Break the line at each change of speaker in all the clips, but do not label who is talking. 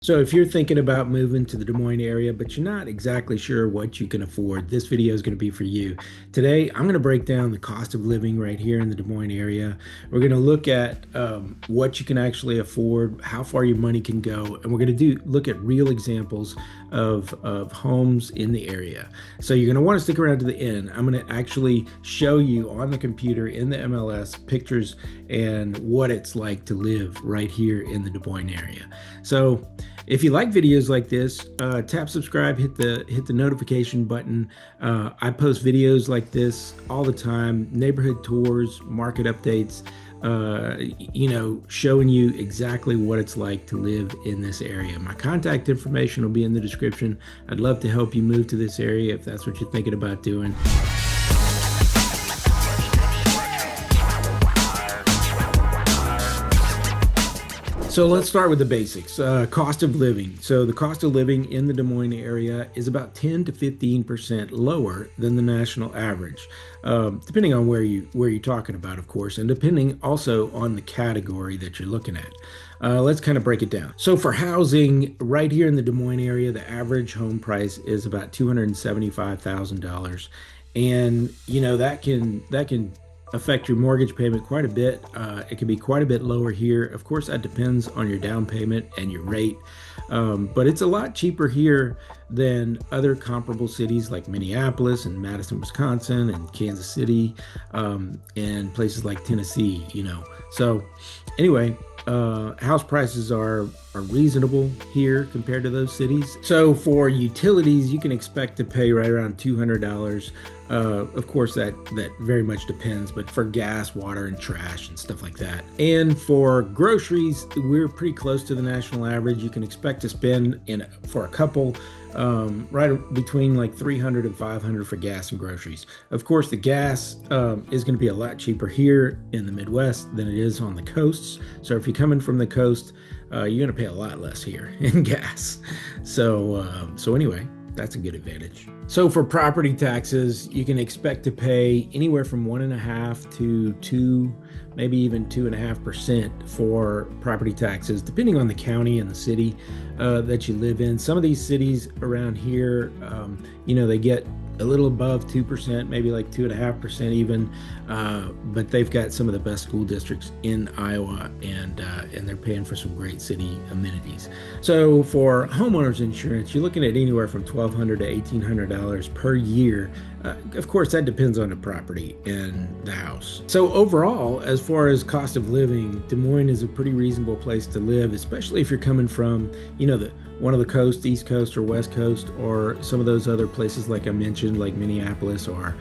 So if you're thinking about moving to the Des Moines area, but you're not exactly sure what you can afford, this video is going to be for you. Today, I'm going to break down the cost of living right here in the Des Moines area. We're going to look at what you can actually afford, how far your money can go, and we're going to look at real examples of homes in the area. So you're going to want to stick around to the end. I'm going to actually show you on the computer in the MLS pictures and what it's like to live right here in the Des Moines area. So if you like videos like this, tap subscribe, hit the notification button. I post videos like this all the time, neighborhood tours, market updates, showing you exactly what it's like to live in this area. My contact information will be in the description. I'd love to help you move to this area if that's what you're thinking about doing. So let's start with the basics. Cost of living. So the cost of living in the Des Moines area is about 10 to 15% lower than the national average, depending on where you're talking about, of course, and depending also on the category that you're looking at. Let's kind of break it down. So for housing, right here in the Des Moines area, the average home price is about $275,000, and that can affect your mortgage payment quite a bit. It can be quite a bit lower here. Of course, that depends on your down payment and your rate, but it's a lot cheaper here than other comparable cities like Minneapolis and Madison, Wisconsin, and Kansas City, and places like Tennessee. So anyway, house prices are reasonable here compared to those cities. So for utilities, you can expect to pay right around $200. Of course, that very much depends, but for gas, water, and trash and stuff like that. And for groceries, we're pretty close to the national average. You can expect to spend for a couple right between like $300 and $500 for gas and groceries. Of course, the gas is going to be a lot cheaper here in the Midwest than it is on the coasts. So if you're coming from the coast, you're going to pay a lot less here in gas. So anyway, that's a good advantage. So for property taxes, you can expect to pay anywhere from 1.5% to 2%, maybe even 2.5% for property taxes, depending on the county and the city that you live in. Some of these cities around here, they get a little above 2%, maybe like 2.5% even, but they've got some of the best school districts in Iowa, and they're paying for some great city amenities. So for homeowners insurance, you're looking at anywhere from $1,200 to $1,800 per year. Of course, that depends on the property and the house. So overall, as far as cost of living, Des Moines is a pretty reasonable place to live, especially if you're coming from, one of the coast, East Coast or West Coast, or some of those other places like I mentioned, like Minneapolis or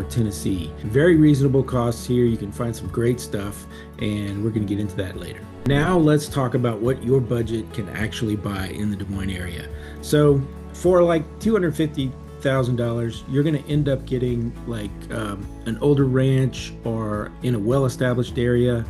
Tennessee. Very reasonable costs here. You can find some great stuff, and we're going to get into that later. Now let's talk about what your budget can actually buy in the Des Moines area. So for like $250,000, you're going to end up getting like an older ranch or in a well-established area,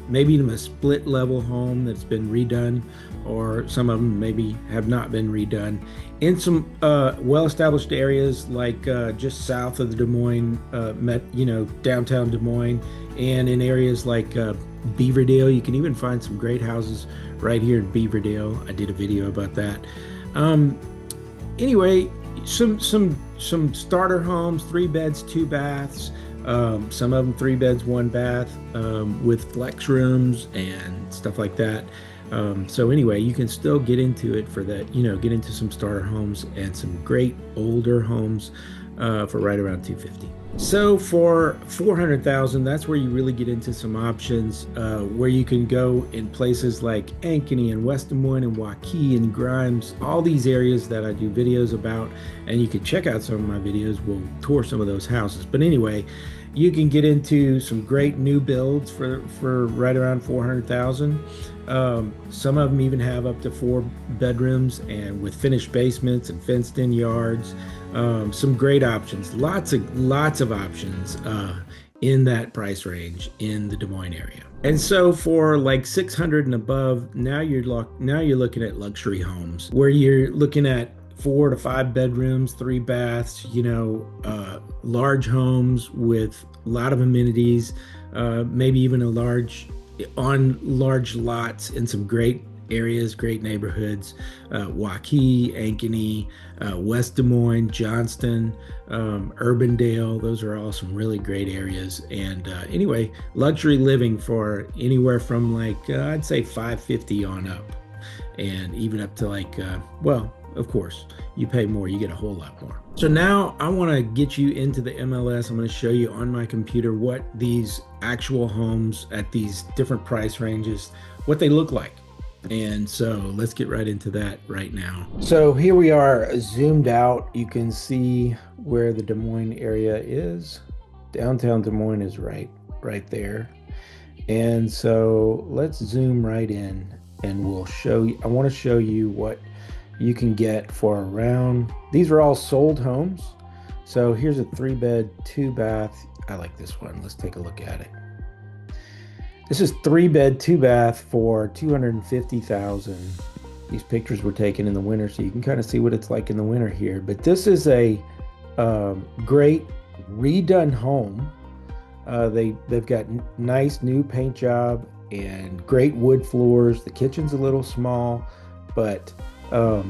maybe even a split level home that's been redone, or some of them maybe have not been redone, in some well-established areas like just south of the Des Moines, downtown Des Moines, and in areas like Beaverdale. You can even find some great houses right here in Beaverdale. I did a video about that. Anyway, some starter homes, 3 beds, 2 baths. Some of them 3 beds, 1 bath, with flex rooms and stuff like that. So anyway, you can still get into it for that, get into some starter homes and some great older homes for right around $250,000. So for $400,000, that's where you really get into some options where you can go in places like Ankeny and West Des Moines and Waukee and Grimes, all these areas that I do videos about, and you can check out some of my videos. We'll tour some of those houses. But anyway, you can get into some great new builds for right around $400,000. Some of them even have up to 4 bedrooms and with finished basements and fenced-in yards. Some great options, lots of options in that price range in the Des Moines area. And so for like $600,000 and above, now you're looking at luxury homes where you're looking at 4 to 5 bedrooms, 3 baths, large homes with a lot of amenities, maybe even large lots in some great areas, great neighborhoods. Waukee, Ankeny, West Des Moines, Johnston, Urbandale. Those are all some really great areas. And anyway, luxury living for anywhere from like I'd say 550 on up, and even up to like well, of course, you pay more, you get a whole lot more. So now I want to get you into the MLS. I'm going to show you on my computer what these actual homes at these different price ranges, what they look like. And so let's get right into that right now. So here we are zoomed out. You can see where the Des Moines area is. Downtown Des Moines is right there. And so let's zoom right in and we'll show you, I want to show you what you can get for around, these are all sold homes. So here's a 3-bed, 2-bath. I like this one. Let's take a look at it. This is 3-bed, 2-bath for $250,000. These pictures were taken in the winter, so you can kind of see what it's like in the winter here. But this is a great redone home. They've got nice new paint job and great wood floors. The kitchen's a little small, but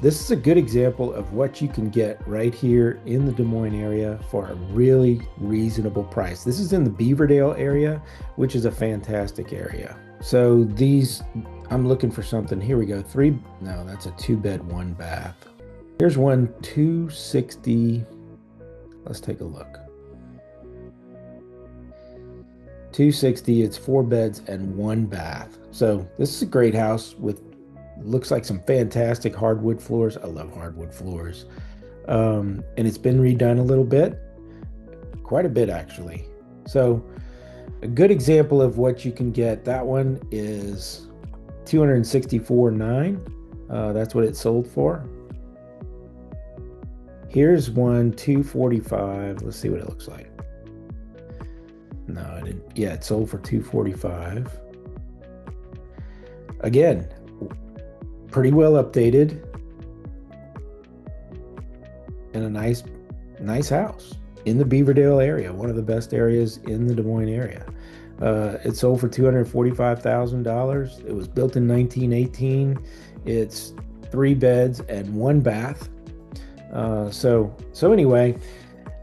this is a good example of what you can get right here in the Des Moines area for a really reasonable price. This is in the Beaverdale area, which is a fantastic area. So these, I'm looking for something. Here we go. No, that's a 2-bed, 1-bath. Here's one 260. Let's take a look. 260, it's 4 beds and 1 bath. So this is a great house with looks like some fantastic hardwood floors. I love hardwood floors. And it's been redone a little bit, quite a bit actually. So a good example of what you can get. That one is $264,900. That's what it sold for. Here's one $245,000. Let's see what it looks like. No, I didn't. Yeah, it sold for $245,000. Again, pretty well updated and a nice house in the Beaverdale area, one of the best areas in the Des Moines area. It sold for $245,000. It was built in 1918. It's 3 beds and 1 bath. So anyway,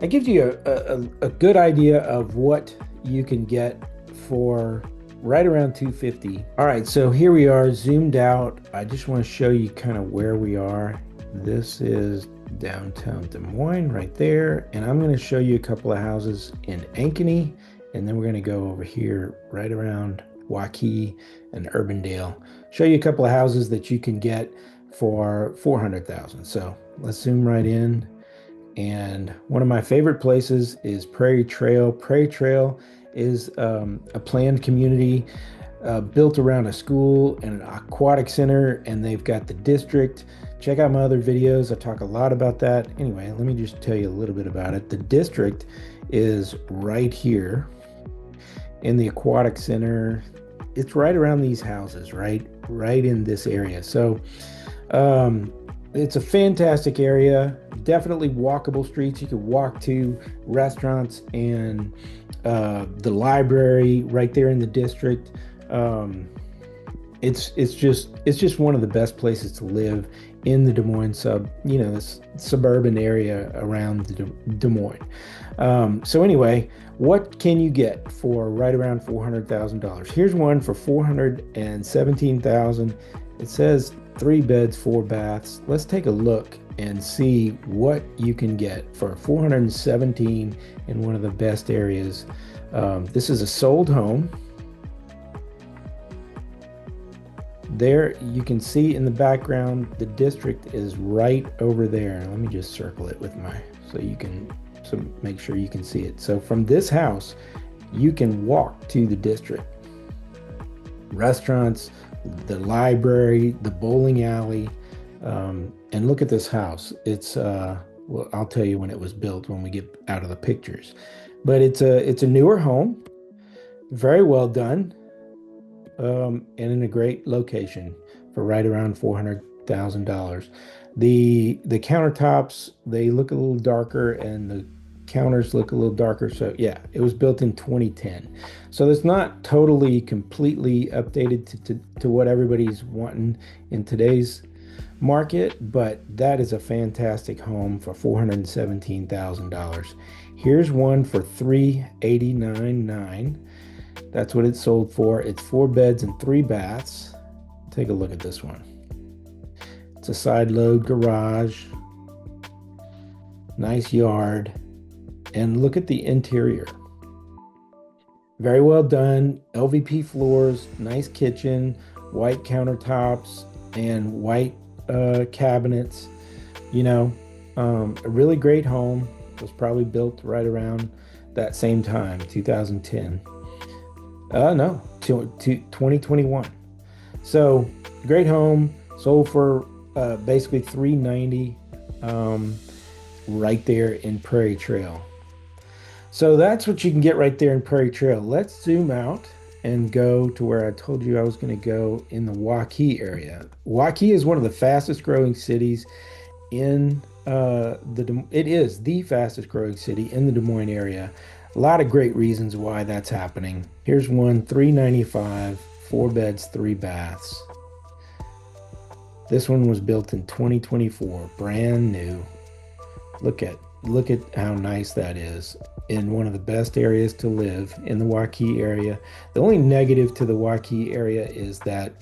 it gives you a good idea of what you can get for right around $250,000. All right, so here we are zoomed out. I just want to show you kind of where we are. This is downtown Des Moines right there. And I'm going to show you a couple of houses in Ankeny. And then we're going to go over here right around Waukee and Urbandale. Show you a couple of houses that you can get for $400,000. So let's zoom right in. And one of my favorite places is Prairie Trail. Prairie Trail is a planned community built around a school and an aquatic center, and they've got the district. Check out my other videos. I talk a lot about that. Anyway, let me just tell you a little bit about it. The district is right here in the aquatic center. It's right around these houses, right in this area. So it's a fantastic area. Definitely walkable streets. You could walk to restaurants and the library right there in the district. It's just one of the best places to live in the Des Moines this suburban area around Des Moines. So anyway, what can you get for right around $400,000? Here's one for $417,000. It says 3 beds, 4 baths. Let's take a look and see what you can get for $417,000 in one of the best areas. This is a sold home. There you can see in the background, the district is right over there. Let me just circle it with so make sure you can see it. So from this house, you can walk to the district. Restaurants, the library, the bowling alley, and look at this house. It's well, I'll tell you when it was built when we get out of the pictures. But it's a newer home, very well done, and in a great location for right around $400,000. The countertops, they look a little darker, and the counters look a little darker. So yeah, it was built in 2010. So it's not totally completely updated to what everybody's wanting in today's market, but that is a fantastic home for $417,000. Here's one for $389,900. That's what it sold for. It's 4 beds and 3 baths. Take a look at this one. It's a side load garage, nice yard, and look at the interior. Very well done. LVP floors, nice kitchen, white countertops, and white cabinets. You know, a really great home. Was probably built right around that same time, 2010. No, 2021. So great home, sold for basically $390, right there in Prairie Trail. So that's what you can get right there in Prairie Trail. Let's zoom out and go to where I told you I was going to go in the Waukee area. Waukee is one of the fastest growing cities in it is the fastest growing city in the Des Moines area. A lot of great reasons why that's happening. Here's one, $395, 4 beds, 3 baths. This one was built in 2024, brand new. Look at how nice that is in one of the best areas to live in the Waukee area. The only negative to the Waukee area is that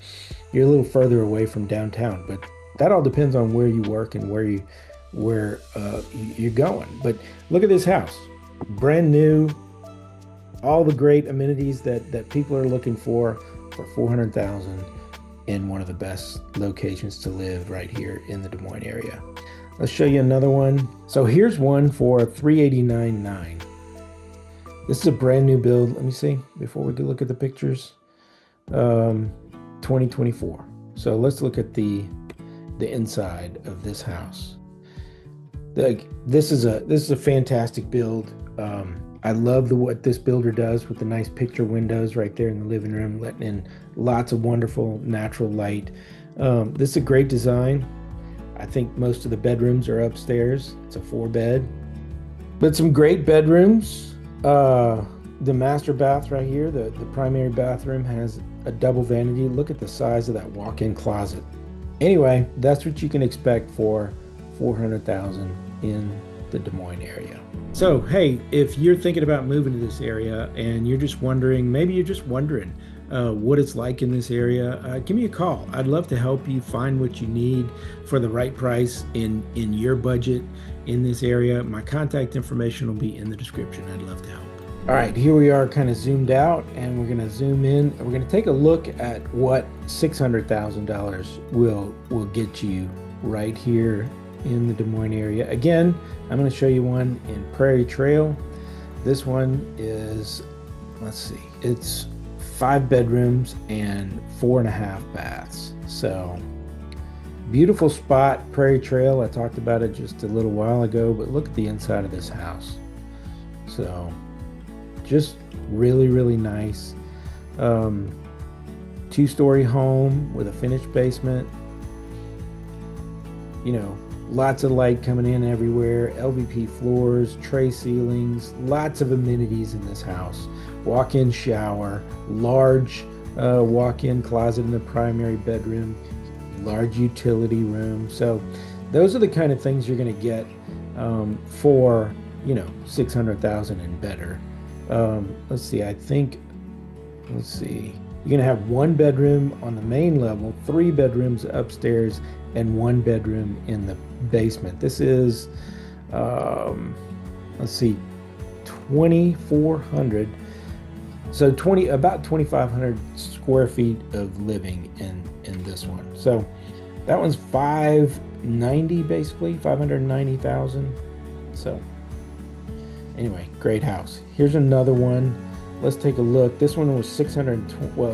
you're a little further away from downtown, but that all depends on where you work and where you're going. But look at this house, brand new, all the great amenities that people are looking for $400,000 in one of the best locations to live right here in the Des Moines area. Let's show you another one. So here's one for $389,900. This is a brand new build. Let me see before we can look at the pictures. 2024. So let's look at the inside of this house. This is a fantastic build. I love what this builder does with the nice picture windows right there in the living room, letting in lots of wonderful natural light. This is a great design. I think most of the bedrooms are upstairs. It's a 4 bed, but some great bedrooms. The master bath right here, the primary bathroom has a double vanity. Look at the size of that walk-in closet. Anyway, that's what you can expect for $400,000 in the Des Moines area. So, hey, if you're thinking about moving to this area and you're just wondering, what it's like in this area, give me a call. I'd love to help you find what you need for the right price in your budget in this area. My contact information will be in the description. I'd love to help. All right, here we are kind of zoomed out, and we're going to zoom in. We're going to take a look at what $600,000 will get you right here in the Des Moines area. Again, I'm going to show you one in Prairie Trail. This one is, let's see, it's 5 bedrooms and 4.5 baths. So beautiful spot, Prairie Trail. I talked about it just a little while ago, but look at the inside of this house. So just really, really nice. 2-story home with a finished basement. You know, lots of light coming in everywhere, LVP floors, tray ceilings, lots of amenities in this house. Walk-in shower, large walk-in closet in the primary bedroom, large utility room. So those are the kind of things you're going to get for, $600,000 and better. Let's see, you're going to have 1 bedroom on the main level, 3 bedrooms upstairs, and 1 bedroom in the basement. This is, let's see, 2,400. So about 2,500 square feet of living in this one. So that one's 590, basically 590,000. So anyway, great house. Here's another one. Let's take a look. This one was it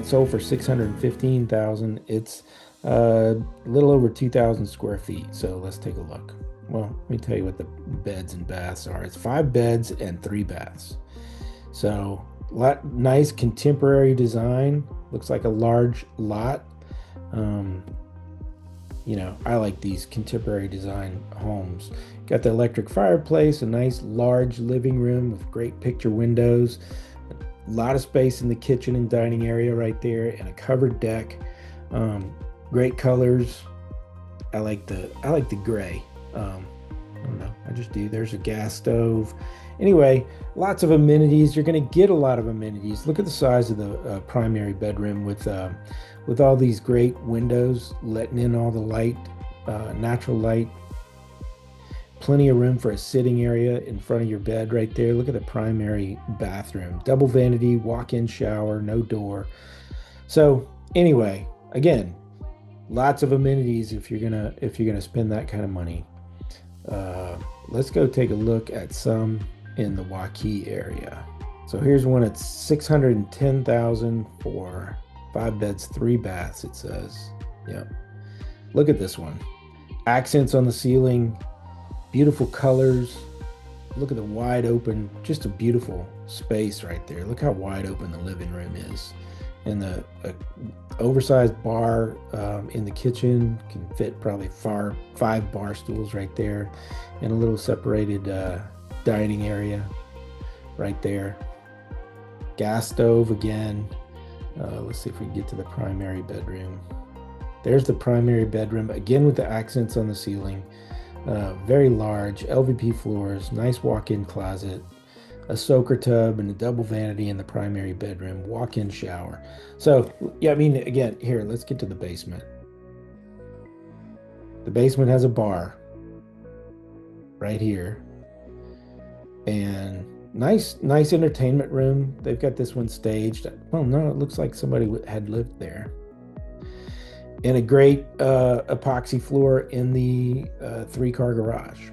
sold for 615,000. It's a little over 2,000 square feet. So let's take a look. Well, let me tell you what the beds and baths are. It's 5 beds and 3 baths. So nice contemporary design. Looks like a large lot. I like these contemporary design homes. Got the electric fireplace, a nice large living room with great picture windows, a lot of space in the kitchen and dining area right there, and a covered deck. Um, Great colors. I like the gray. I don't know. I just do. There's a gas stove. Anyway, lots of amenities. You're going to get a lot of amenities. Look at the size of the primary bedroom with all these great windows letting in all the light, natural light. Plenty of room for a sitting area in front of your bed right there. Look at the primary bathroom. Double vanity, walk-in shower, no door. So anyway, again, lots of amenities if you're gonna spend that kind of money. Let's go take a look at some in the Waukee area. So here's one at 610,000 for 5 beds, 3 baths, it says. Yep. Look at this one. Accents on the ceiling, beautiful colors. Look at the wide open, just a beautiful space right there. Look how wide open the living room is. And the oversized bar in the kitchen can fit probably 5 bar stools right there, and a little separated dining area right there. Gas stove again. Let's see if we can get to the primary bedroom. There's the primary bedroom again with the accents on the ceiling. Very large LVP floors, nice walk-in closet, a soaker tub, and a double vanity in the primary bedroom, walk-in shower. So, yeah, I mean, again, here, let's get to the basement. The basement has a bar right here, and nice entertainment room. They've got this one staged. Well, no, it looks like somebody had lived there. And a great epoxy floor in the 3-car garage.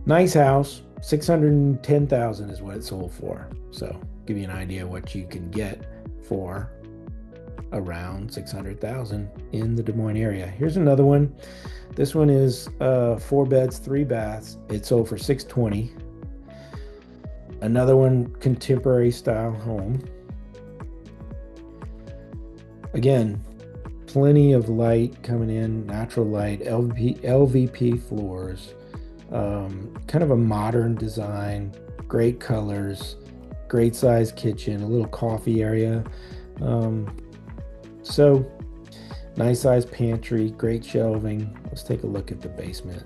Nice house. 610,000 is what it sold for. So give you an idea what you can get for around 600,000 in the Des Moines area. Here's another one. This one is 4 beds, 3 baths. It sold for 620. Another one, contemporary style home. Again, plenty of light coming in, natural light, LVP floors. Kind of a modern design, great colors, great size kitchen, a little coffee area. So nice size pantry, great shelving. Let's take a look at the basement.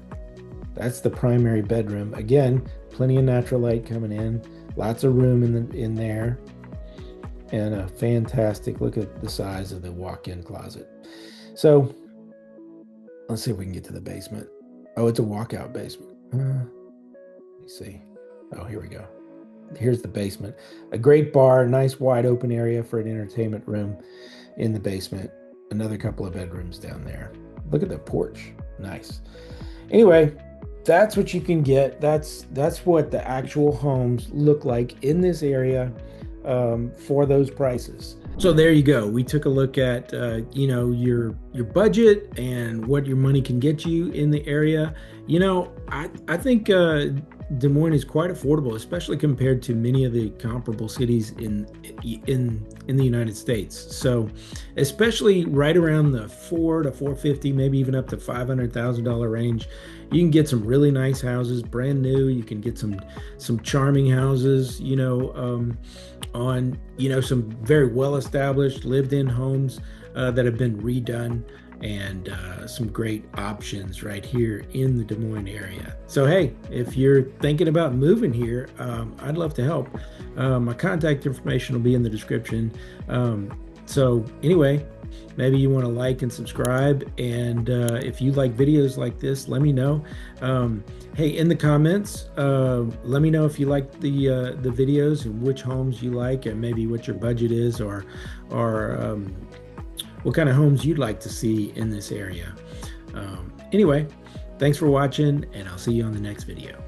That's the primary bedroom. Again, plenty of natural light coming in, lots of room in there, and a fantastic look at the size of the walk-in closet. So let's see if we can get to the basement. Oh, it's a walkout basement. Let me see. Oh, here we go. Here's the basement. A great bar, nice wide open area for an entertainment room in the basement. Another couple of bedrooms down there. Look at the porch. Nice. Anyway, that's what you can get. That's what the actual homes look like in this area for those prices. So there you go. We took a look at your budget and what your money can get you in the area. I think Des Moines is quite affordable, especially compared to many of the comparable cities in the United States. So, especially right around the $400,000 to $450,000, maybe even up to $500,000 range, you can get some really nice houses, brand new. You can get some charming houses, on some very well established lived-in homes that have been redone, and some great options right here in the Des Moines area. So hey, if you're thinking about moving here, I'd love to help. My contact information will be in the description. So anyway, maybe you want to like and subscribe, and if you like videos like this, let me know. Hey, in the comments, let me know if you like the videos and which homes you like, and maybe what your budget is, or what kind of homes you'd like to see in this area. Anyway, thanks for watching, and I'll see you on the next video.